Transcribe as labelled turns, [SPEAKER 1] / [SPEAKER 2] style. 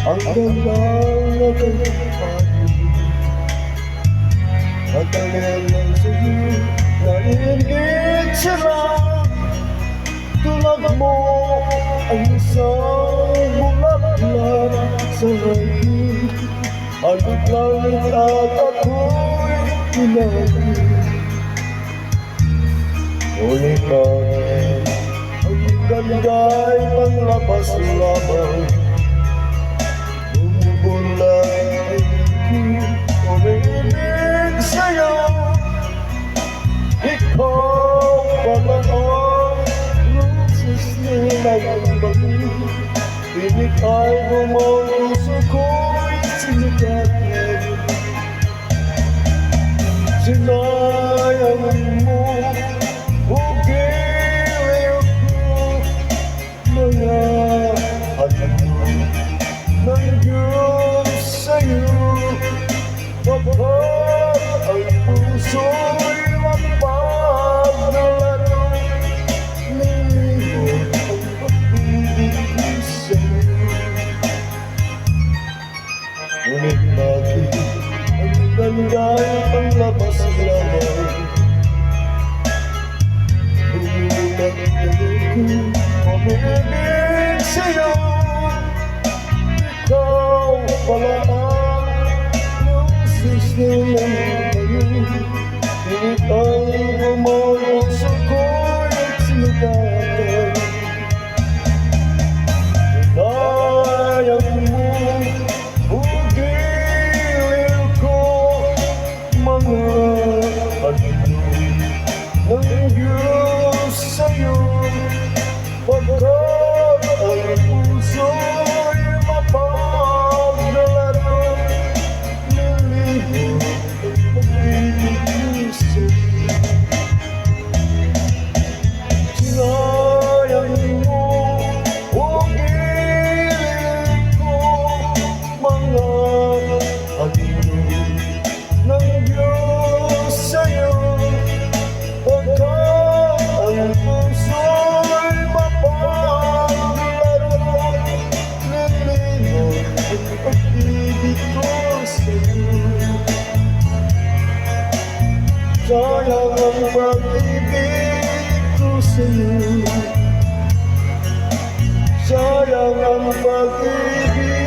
[SPEAKER 1] ang gandang nagkakapagod. Matagal lang sa'yo naiingit sila. Tulad mo ang isang bulaklak sa hangin. Alot langit at ako'y pinagin. Ngunit bakit ang ganda'y panglabas lamang? Bumubulay ang umibig sa'yo. Ikaw pala ang roses nilalamang. Pinig ay bumupuso ko'y sinagatan. Sinayang mo ugiliw ko, mga halimaw ng Diyos sa'yo. Kapag ang puso'y mapagdalaro, nilimot ang pag-ibig ko sa'yo. Ngunit bakit ang ganda'y panglabas lamang? Bumulat na ko pamibig sa'yo. Ikaw pala ang lusis nilang ngayon. Pilit ang bumupuso ko'y sinagatan. Sinayang mo ugiliw ko, mga halimaw ng Diyos sa'yo. Pagkat ang puso'y mapagdalaro, nilimot ang pag-ibig ko sa'yo. Sinayang mo ugiliw ko, mga halimaw ng Diyos sa'yo. Pagkat ang puso'y mapagdalaro, nilimot ang pag-ibig ko sa'yo. Sayang ang pag-ibig ko sa'yo. Sayang ang pag-ibig